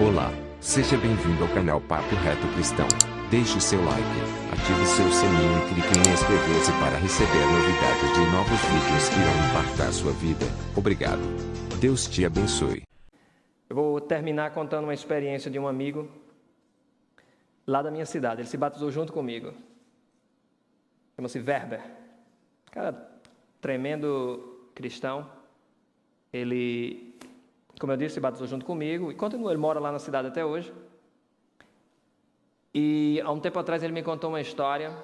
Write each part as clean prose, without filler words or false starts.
Olá, seja bem-vindo ao canal Papo Reto Cristão. Deixe o seu like, ative o seu sininho e clique em inscrever-se para receber novidades de novos vídeos que irão impactar sua vida. Obrigado. Deus te abençoe. Eu vou terminar contando uma experiência de um amigo lá da minha cidade. Ele se batizou junto comigo. Chama-se Werber. Cara, tremendo cristão. Ele, como eu disse, se batizou junto comigo e continua. Ele mora lá na cidade até hoje. E há um tempo atrás ele me contou uma história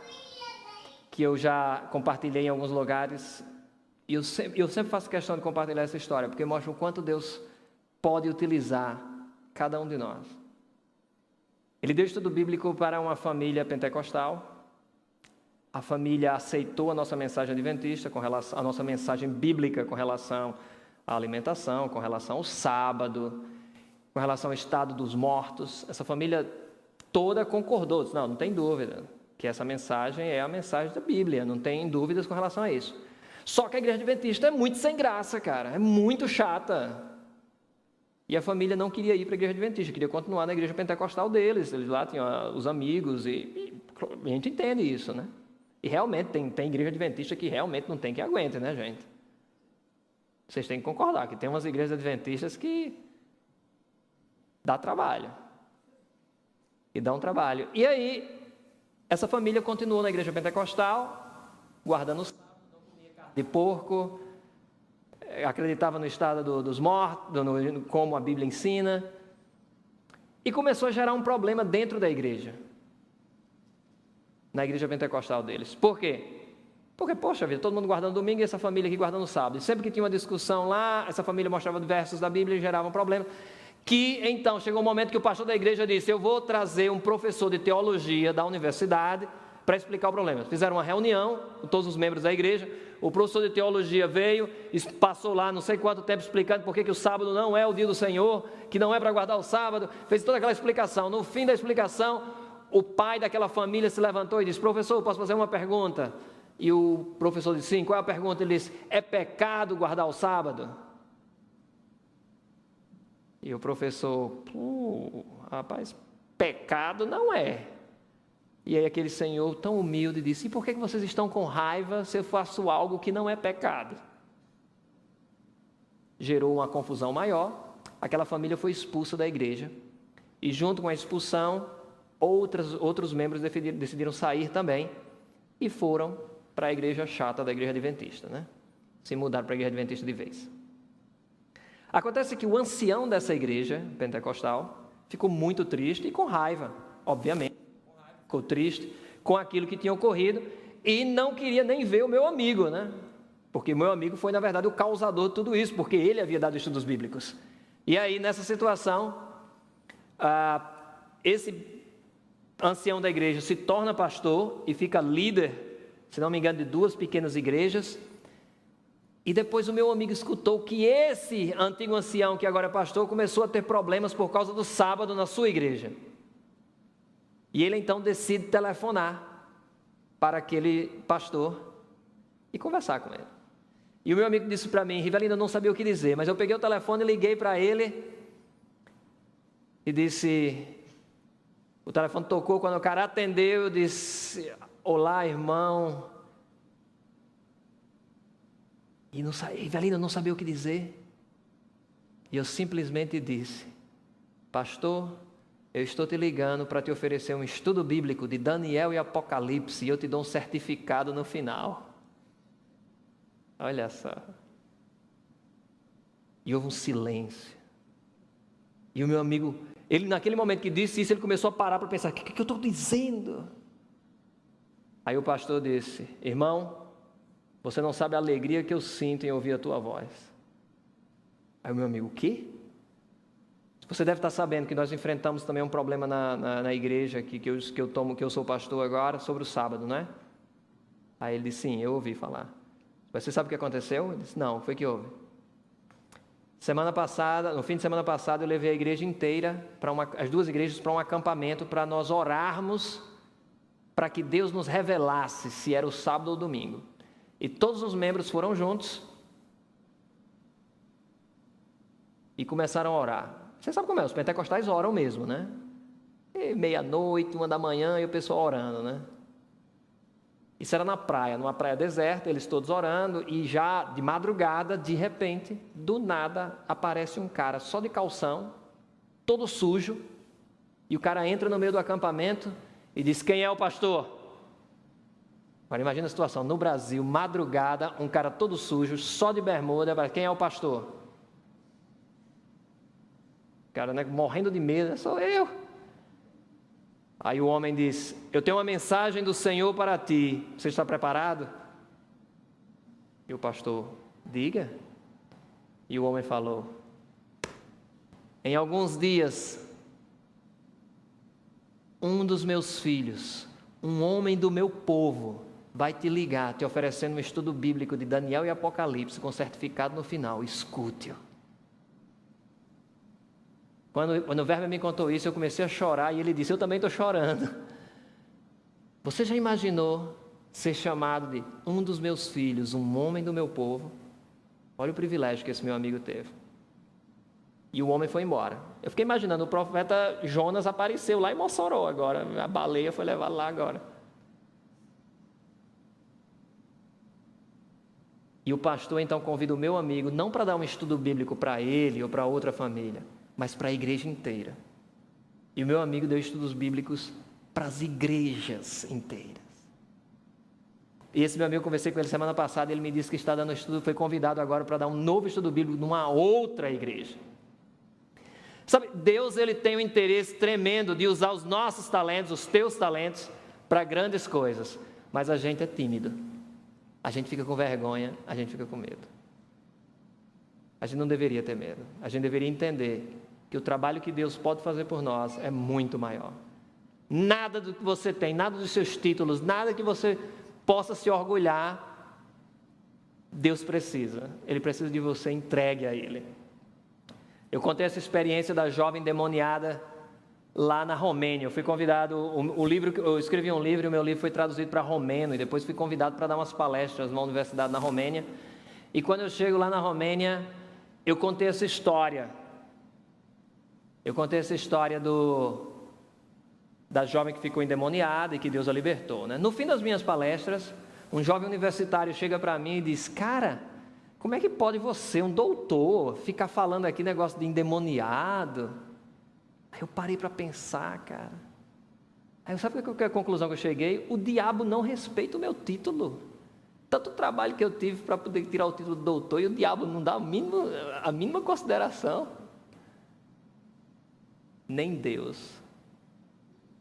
que eu já compartilhei em alguns lugares. E eu sempre faço questão de compartilhar essa história, porque mostra o quanto Deus pode utilizar cada um de nós. Ele deu estudo bíblico para uma família pentecostal. A família aceitou a nossa mensagem adventista, com relação, a nossa mensagem bíblica com relação à alimentação, com relação ao sábado, com relação ao estado dos mortos. Essa família toda concordou, disse, não tem dúvida que essa mensagem é a mensagem da Bíblia, não tem dúvidas com relação a isso. Só que a igreja adventista é muito sem graça, cara, é muito chata. E a família não queria ir para a igreja adventista, queria continuar na igreja pentecostal deles. Eles lá tinham os amigos e a gente entende isso, né? E realmente tem igreja adventista que realmente não tem que aguente, né, gente? Vocês têm que concordar que tem umas igrejas adventistas que dá trabalho. E dá um trabalho. E aí, essa família continuou na igreja pentecostal, guardando o sábado, não comia carne de porco, acreditava no estado dos mortos, como a Bíblia ensina, e começou a gerar um problema dentro da igreja, na igreja pentecostal deles. Por quê? Porque, poxa vida, todo mundo guardando domingo e essa família aqui guardando sábado. E sempre que tinha uma discussão lá, essa família mostrava versos da Bíblia e gerava um problema. Que então chegou um momento que o pastor da igreja disse: eu vou trazer um professor de teologia da universidade para explicar o problema. Fizeram uma reunião com todos os membros da igreja. O professor de teologia veio, passou lá não sei quanto tempo explicando por que o sábado não é o dia do Senhor, que não é para guardar o sábado, fez toda aquela explicação. No fim da explicação, o pai daquela família se levantou e disse: professor, posso fazer uma pergunta? E o professor disse: sim, qual é a pergunta? Ele disse: é pecado guardar o sábado? E o professor: rapaz, pecado não é. E aí aquele senhor tão humilde disse: e por que vocês estão com raiva se eu faço algo que não é pecado? Gerou uma confusão maior, aquela família foi expulsa da igreja, e junto com a expulsão, outros membros decidiram sair também, e foram para a igreja chata da igreja adventista, né? Se mudaram para a igreja adventista de vez. Acontece que o ancião dessa igreja pentecostal ficou muito triste e com raiva, obviamente. Ficou triste com aquilo que tinha ocorrido e não queria nem ver o meu amigo, né? Porque o meu amigo foi, na verdade, o causador de tudo isso, porque ele havia dado estudos bíblicos. E aí, nessa situação, esse ancião da igreja se torna pastor e fica líder, se não me engano, de 2 pequenas igrejas. E depois o meu amigo escutou que esse antigo ancião, que agora é pastor, começou a ter problemas por causa do sábado na sua igreja. E ele então decide telefonar para aquele pastor e conversar com ele. E o meu amigo disse para mim: Rivelino, eu não sabia o que dizer, mas eu peguei o telefone e liguei para ele e disse... O telefone tocou, quando o cara atendeu, eu disse: olá, irmão. E Rivelino, eu não sabia o que dizer. E eu simplesmente disse: pastor, eu estou te ligando para te oferecer um estudo bíblico de Daniel e Apocalipse e eu te dou um certificado no final. Olha só. E houve um silêncio. E o meu amigo, ele naquele momento que disse isso, ele começou a parar para pensar: o que eu estou dizendo? Aí o pastor disse: irmão, você não sabe a alegria que eu sinto em ouvir a tua voz. Aí o meu amigo: o quê? Você deve estar sabendo que nós enfrentamos também um problema na igreja aqui, que eu sou pastor agora, sobre o sábado, não é? Aí ele disse: sim, eu ouvi falar. Mas você sabe o que aconteceu? Ele disse: não, foi que houve. No fim de semana passada, eu levei a igreja inteira, as 2 igrejas, para um acampamento, para nós orarmos, para que Deus nos revelasse se era o sábado ou o domingo. E todos os membros foram juntos e começaram a orar. Você sabe como é, os pentecostais oram mesmo, né? E meia-noite, 1h, e o pessoal orando, né? Isso era na praia, numa praia deserta, eles todos orando, e já de madrugada, de repente, do nada, aparece um cara só de calção, todo sujo, e o cara entra no meio do acampamento e diz: quem é o pastor? Agora imagina a situação, no Brasil, madrugada, um cara todo sujo, só de bermuda, quem é o pastor? O cara, né, morrendo de medo: sou eu. Aí o homem diz: eu tenho uma mensagem do Senhor para ti, você está preparado? E o pastor: diga. E o homem falou: em alguns dias, um dos meus filhos, um homem do meu povo, vai te ligar, te oferecendo um estudo bíblico de Daniel e Apocalipse, com certificado no final, escute-o. Quando o Verbo me contou isso, eu comecei a chorar, e ele disse: eu também estou chorando. Você já imaginou ser chamado de um dos meus filhos, um homem do meu povo? Olha o privilégio que esse meu amigo teve. E o homem foi embora. Eu fiquei imaginando, o profeta Jonas apareceu lá em Mossoró agora, a baleia foi levada lá agora. E o pastor então convida o meu amigo, não para dar um estudo bíblico para ele ou para outra família, mas para a igreja inteira. E o meu amigo deu estudos bíblicos para as igrejas inteiras. E esse meu amigo, eu conversei com ele semana passada, ele me disse que está dando estudo, foi convidado agora para dar um novo estudo bíblico numa outra igreja. Sabe, Deus, ele tem um interesse tremendo de usar os nossos talentos, os teus talentos, para grandes coisas. Mas a gente é tímido. A gente fica com vergonha, a gente fica com medo. A gente não deveria ter medo. A gente deveria entender que o trabalho que Deus pode fazer por nós é muito maior. Nada do que você tem, nada dos seus títulos, nada que você possa se orgulhar, Deus precisa. Ele precisa de você entregue a Ele. Eu contei essa experiência da jovem endemoniada lá na Romênia. Eu fui convidado, eu escrevi um livro e o meu livro foi traduzido para romeno, e depois fui convidado para dar umas palestras numa universidade na Romênia. E quando eu chego lá na Romênia, eu contei essa história. Eu contei essa história da jovem que ficou endemoniada e que Deus a libertou, né? No fim das minhas palestras, um jovem universitário chega para mim e diz: cara, como é que pode você, um doutor, ficar falando aqui negócio de endemoniado? Aí eu parei para pensar, cara. Aí sabe qual é a conclusão que eu cheguei? O diabo não respeita o meu título. Tanto trabalho que eu tive para poder tirar o título de doutor, e o diabo não dá a mínima consideração. Nem Deus.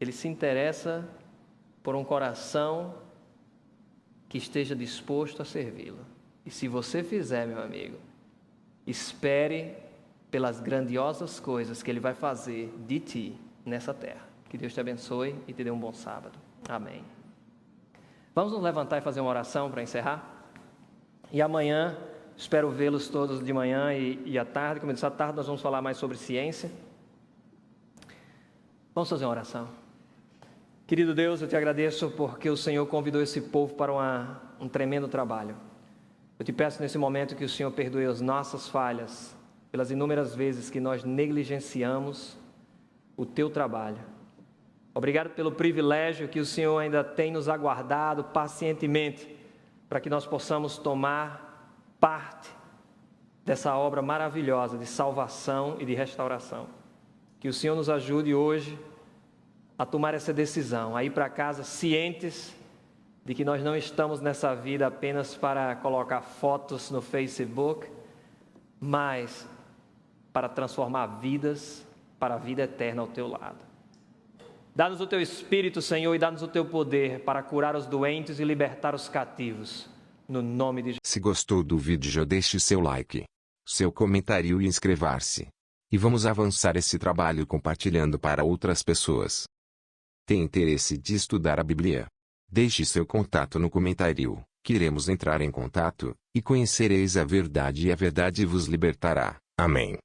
Ele se interessa por um coração que esteja disposto a servi-lo. E se você fizer, meu amigo, espere pelas grandiosas coisas que Ele vai fazer de ti nessa terra. Que Deus te abençoe e te dê um bom sábado. Amém. Vamos nos levantar e fazer uma oração para encerrar? E amanhã, espero vê-los todos de manhã e à tarde. Como eu disse, à tarde nós vamos falar mais sobre ciência. Vamos fazer uma oração. Querido Deus, eu te agradeço porque o Senhor convidou esse povo para um tremendo trabalho. Eu te peço nesse momento que o Senhor perdoe as nossas falhas, pelas inúmeras vezes que nós negligenciamos o teu trabalho. Obrigado pelo privilégio que o Senhor ainda tem nos aguardado pacientemente, para que nós possamos tomar parte dessa obra maravilhosa de salvação e de restauração. Que o Senhor nos ajude hoje a tomar essa decisão, a ir para casa cientes de que nós não estamos nessa vida apenas para colocar fotos no Facebook, mas para transformar vidas para a vida eterna ao teu lado. Dá-nos o teu Espírito, Senhor, e dá-nos o teu poder para curar os doentes e libertar os cativos, no nome de Jesus. Se gostou do vídeo, deixe seu like, seu comentário e inscrever-se. E vamos avançar esse trabalho compartilhando para outras pessoas. Tem interesse de estudar a Bíblia? Deixe seu contato no comentário, queremos entrar em contato, e conhecereis a verdade vos libertará. Amém.